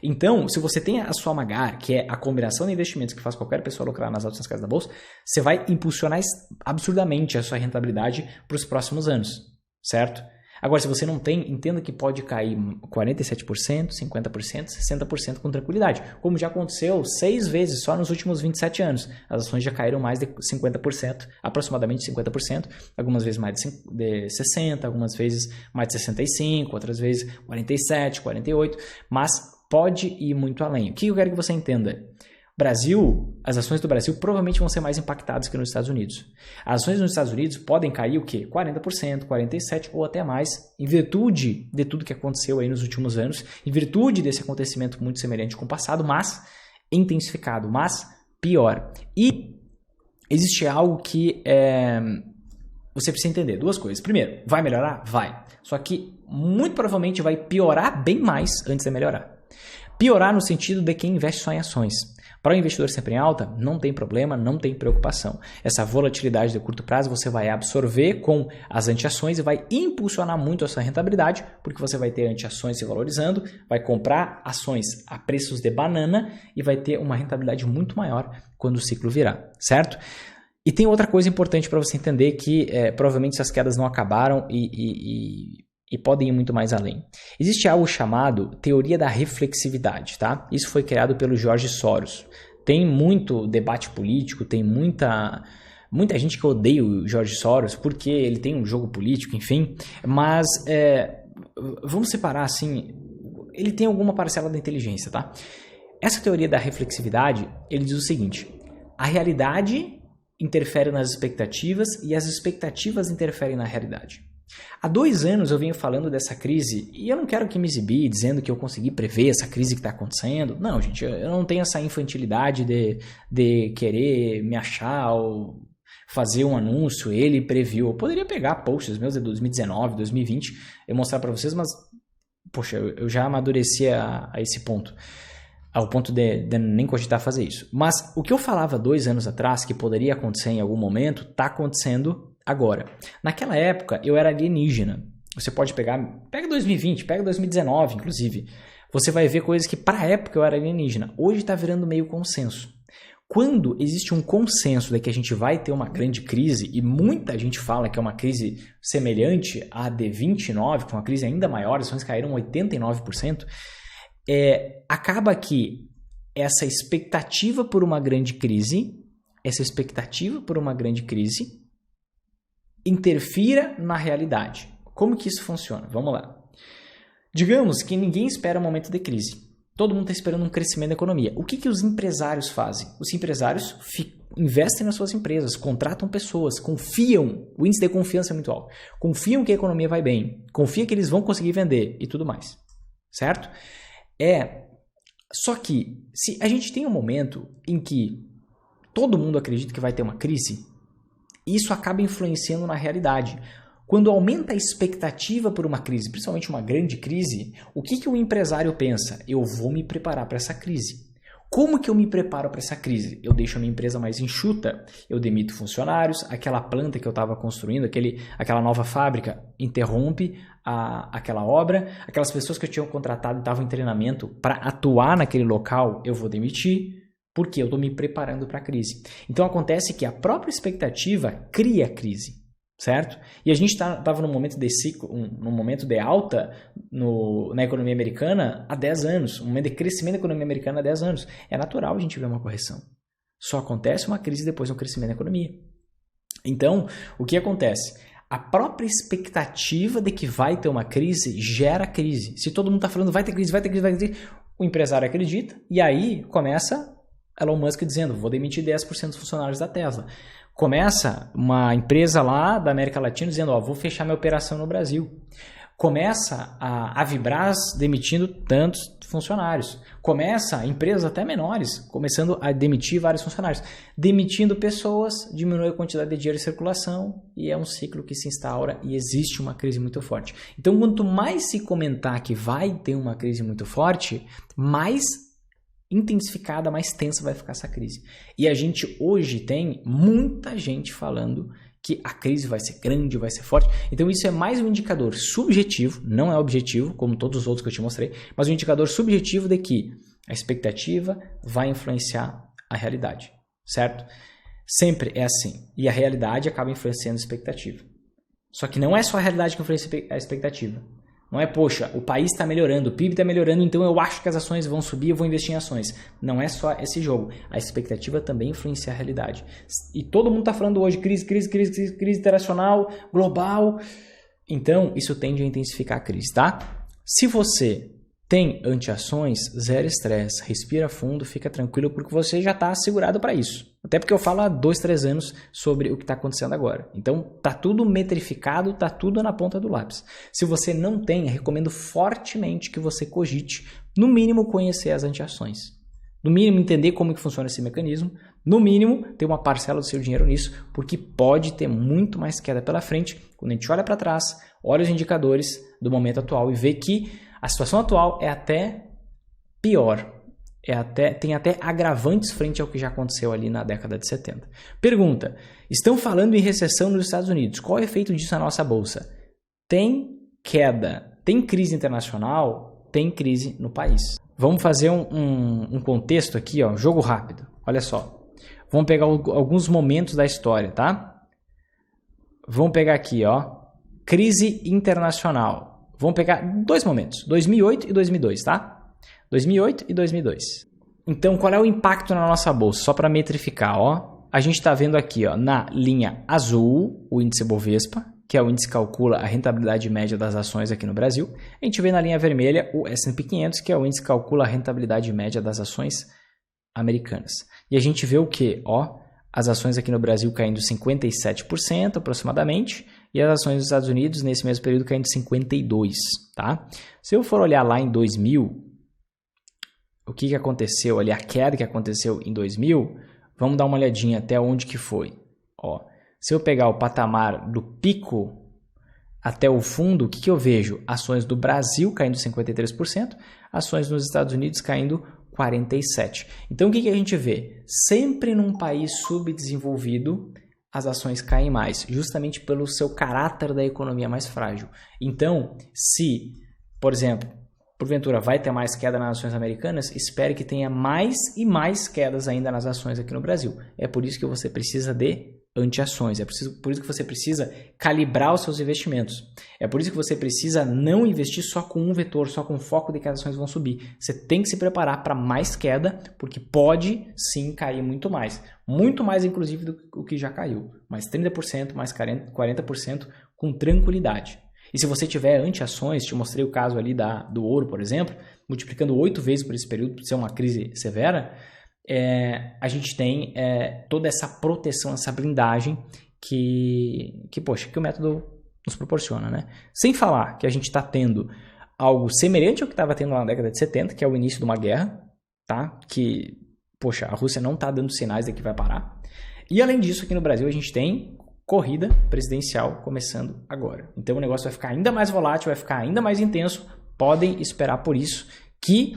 Então, se você tem a sua Magar, que é a combinação de investimentos que faz qualquer pessoa lucrar nas altas casas da bolsa, você vai impulsionar absurdamente a sua rentabilidade para os próximos anos, certo? Agora, se você não tem, entenda que pode cair 47%, 50%, 60% com tranquilidade, como já aconteceu 6 vezes só nos últimos 27 anos. As ações já caíram mais de 50%, aproximadamente 50%, algumas vezes mais de 60%, algumas vezes mais de 65%, outras vezes 47%, 48%, mas pode ir muito além. O que eu quero que você entenda? As ações do Brasil provavelmente vão ser mais impactadas que nos Estados Unidos. As ações nos Estados Unidos podem cair o quê? 40%, 47% ou até mais, em virtude de tudo que aconteceu aí nos últimos anos, em virtude desse acontecimento muito semelhante com o passado, mas intensificado, mas pior. E existe algo que você precisa entender, 2 coisas. Primeiro, vai melhorar? Vai. Só que muito provavelmente vai piorar bem mais antes de melhorar. Piorar no sentido de quem investe só em ações. Para o investidor sempre em alta, não tem problema, não tem preocupação. Essa volatilidade de curto prazo você vai absorver com as antiações e vai impulsionar muito a sua rentabilidade, porque você vai ter antiações se valorizando, vai comprar ações a preços de banana e vai ter uma rentabilidade muito maior quando o ciclo virar, certo? E tem outra coisa importante para você entender que provavelmente essas quedas não acabaram e podem ir muito mais além. Existe algo chamado teoria da reflexividade, tá? Isso foi criado pelo George Soros. Tem muito debate político, tem muita gente que odeia o George Soros porque ele tem um jogo político, enfim, mas vamos separar assim, ele tem alguma parcela da inteligência, tá? Essa teoria da reflexividade, ele diz o seguinte: a realidade interfere nas expectativas e as expectativas interferem na realidade. Há 2 anos eu venho falando dessa crise e eu não quero que me exibir dizendo que eu consegui prever essa crise que está acontecendo. Não, gente, eu não tenho essa infantilidade de querer me achar ou fazer um anúncio, ele previu. Eu poderia pegar posts meus de 2019, 2020 e mostrar para vocês, mas, poxa, eu já amadureci a esse ponto. Ao ponto de nem cogitar fazer isso. Mas o que eu falava 2 anos atrás que poderia acontecer em algum momento, está acontecendo agora. Naquela época, eu era alienígena. Você pode pega 2020, pega 2019, inclusive. Você vai ver coisas que, para a época, eu era alienígena. Hoje está virando meio consenso. Quando existe um consenso de que a gente vai ter uma grande crise, e muita gente fala que é uma crise semelhante à de 29, com uma crise ainda maior, as ações caíram 89%, acaba que essa expectativa por uma grande crise interfira na realidade. Como que isso funciona? Vamos lá. Digamos que ninguém espera um momento de crise. Todo mundo está esperando um crescimento da economia. O que os empresários fazem? Os empresários investem nas suas empresas, contratam pessoas, confiam, o índice de confiança é muito alto, confiam que a economia vai bem, confiam que eles vão conseguir vender e tudo mais. Certo? Só que se a gente tem um momento em que todo mundo acredita que vai ter uma crise, isso acaba influenciando na realidade. Quando aumenta a expectativa por uma crise, principalmente uma grande crise, o que o empresário pensa? Eu vou me preparar para essa crise. Como que eu me preparo para essa crise? Eu deixo a minha empresa mais enxuta, eu demito funcionários, aquela planta que eu estava construindo, aquela nova fábrica, interrompe aquela obra, aquelas pessoas que eu tinha contratado e estavam em treinamento para atuar naquele local, eu vou demitir, porque eu estou me preparando para a crise. Então acontece que a própria expectativa cria crise. Certo? E a gente estava num momento de ciclo, num momento de alta na economia americana há 10 anos, um momento de crescimento da economia americana há 10 anos. É natural a gente ver uma correção. Só acontece uma crise depois de um crescimento da economia. Então, o que acontece? A própria expectativa de que vai ter uma crise gera crise. Se todo mundo está falando vai ter crise, o empresário acredita e aí começa Elon Musk dizendo vou demitir 10% dos funcionários da Tesla. Começa uma empresa lá da América Latina dizendo, vou fechar minha operação no Brasil. Começa a Vibraz demitindo tantos funcionários. Começa empresas até menores começando a demitir vários funcionários. Demitindo pessoas, diminui a quantidade de dinheiro em circulação e é um ciclo que se instaura e existe uma crise muito forte. Então, quanto mais se comentar que vai ter uma crise muito forte, mais intensificada, mais tensa vai ficar essa crise. E a gente hoje tem muita gente falando que a crise vai ser grande, vai ser forte. Então isso é mais um indicador subjetivo, não é objetivo, como todos os outros que eu te mostrei, mas um indicador subjetivo de que a expectativa vai influenciar a realidade, certo? Sempre é assim. E a realidade acaba influenciando a expectativa. Só que não é só a realidade que influencia a expectativa. Não é, poxa, o país está melhorando, o PIB está melhorando, então eu acho que as ações vão subir, eu vou investir em ações. Não é só esse jogo. A expectativa também influencia a realidade. E todo mundo está falando hoje crise internacional, global. Então, isso tende a intensificar a crise, tá? Se você tem anti-ações, zero estresse, respira fundo, fica tranquilo, porque você já está assegurado para isso. Até porque eu falo há 2, 3 anos sobre o que está acontecendo agora. Então, tá tudo metrificado, tá tudo na ponta do lápis. Se você não tem, recomendo fortemente que você cogite, no mínimo, conhecer as anti-ações. No mínimo, entender como que funciona esse mecanismo. No mínimo, ter uma parcela do seu dinheiro nisso, porque pode ter muito mais queda pela frente. Quando a gente olha para trás, olha os indicadores do momento atual e vê que a situação atual é até pior. tem até agravantes frente ao que já aconteceu ali na década de 70. Pergunta, estão falando em recessão nos Estados Unidos. Qual é o efeito disso na nossa bolsa? Tem queda, tem crise internacional, tem crise no país. Vamos fazer um contexto aqui, ó, jogo rápido. Olha só. Vamos pegar alguns momentos da história, tá? Vamos pegar aqui, ó, crise internacional. Vamos pegar 2 momentos, 2008 e 2002, tá? 2008 e 2002. Então, qual é o impacto na nossa bolsa? Só para metrificar, ó. A gente está vendo aqui, ó, na linha azul, o índice Bovespa, que é o índice que calcula a rentabilidade média das ações aqui no Brasil. A gente vê na linha vermelha o S&P 500, que é o índice que calcula a rentabilidade média das ações americanas. E a gente vê o quê? Ó, as ações aqui no Brasil caindo 57% aproximadamente, e as ações dos Estados Unidos nesse mesmo período caindo 52%, tá? Se eu for olhar lá em 2000, o que aconteceu ali, a queda que aconteceu em 2000, vamos dar uma olhadinha até onde que foi. Ó, se eu pegar o patamar do pico até o fundo, o que eu vejo? Ações do Brasil caindo 53%, ações nos Estados Unidos caindo 47%. Então o que a gente vê? Sempre num país subdesenvolvido, as ações caem mais, justamente pelo seu caráter da economia mais frágil. Então, se, por exemplo, porventura vai ter mais queda nas ações americanas, espere que tenha mais e mais quedas ainda nas ações aqui no Brasil. É por isso que você precisa de anti-ações, por isso que você precisa calibrar os seus investimentos. É por isso que você precisa não investir só com um vetor, só com o foco de que as ações vão subir. Você tem que se preparar para mais queda, porque pode sim cair muito mais inclusive do que já caiu, mais 30%, mais 40% com tranquilidade. E se você tiver anti-ações, te mostrei o caso ali do ouro, por exemplo, multiplicando 8 vezes por esse período, por ser uma crise severa, a gente tem toda essa proteção, essa blindagem que o método nos proporciona, né? Sem falar que a gente está tendo algo semelhante ao que estava tendo na década de 70, que é o início de uma guerra, tá? Que, a Rússia não está dando sinais de que vai parar. E além disso, aqui no Brasil a gente tem corrida presidencial começando agora. Então o negócio vai ficar ainda mais volátil, vai ficar ainda mais intenso. Podem esperar por isso que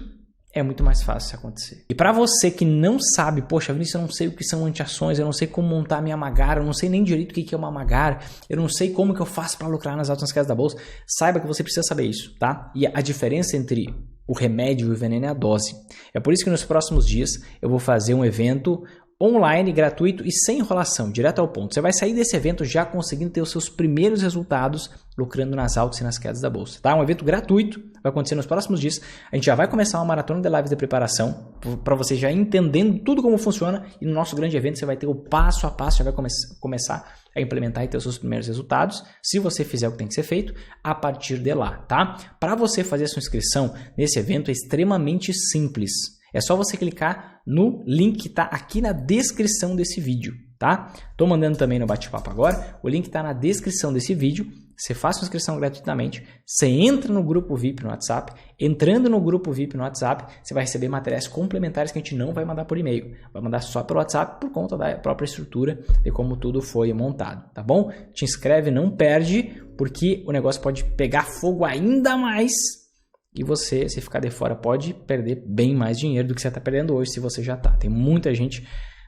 é muito mais fácil acontecer. E para você que não sabe, Vinícius, eu não sei o que são anti-ações, eu não sei como montar minha Magar, eu não sei nem direito o que é uma Magar, eu não sei como que eu faço para lucrar nas altas quedas da bolsa, saiba que você precisa saber isso, tá? E a diferença entre o remédio e o veneno é a dose. É por isso que nos próximos dias eu vou fazer um evento online, gratuito e sem enrolação, direto ao ponto. Você vai sair desse evento já conseguindo ter os seus primeiros resultados lucrando nas altas e nas quedas da bolsa, tá? Um evento gratuito, vai acontecer nos próximos dias. A gente já vai começar uma maratona de lives de preparação para você já entendendo tudo como funciona, e no nosso grande evento você vai ter o passo a passo, já vai começar a implementar e ter os seus primeiros resultados, se você fizer o que tem que ser feito a partir de lá, tá? Para você fazer a sua inscrição nesse evento é extremamente simples. É só você clicar no link que está aqui na descrição desse vídeo, tá? Estou mandando também no bate-papo agora. O link está na descrição desse vídeo. Você faz sua inscrição gratuitamente. Você entra no grupo VIP no WhatsApp. Entrando no grupo VIP no WhatsApp, você vai receber materiais complementares que a gente não vai mandar por e-mail. Vai mandar só pelo WhatsApp por conta da própria estrutura de como tudo foi montado, tá bom? Te inscreve, não perde, porque o negócio pode pegar fogo ainda mais. E você, se ficar de fora, pode perder bem mais dinheiro do que você está perdendo hoje, se você já está. Tem muita gente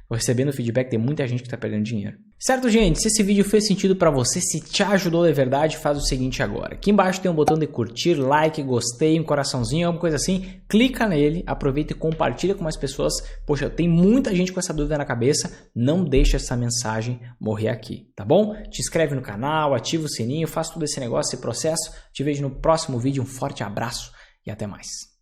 recebendo feedback, tem muita gente que está perdendo dinheiro. Certo, gente? Se esse vídeo fez sentido para você, se te ajudou de verdade, faz o seguinte agora. Aqui embaixo tem um botão de curtir, like, gostei, um coraçãozinho, alguma coisa assim. Clica nele, aproveita e compartilha com mais pessoas. Tem muita gente com essa dúvida na cabeça. Não deixa essa mensagem morrer aqui, tá bom? Te inscreve no canal, ativa o sininho, faz todo esse negócio, esse processo. Te vejo no próximo vídeo. Um forte abraço e até mais.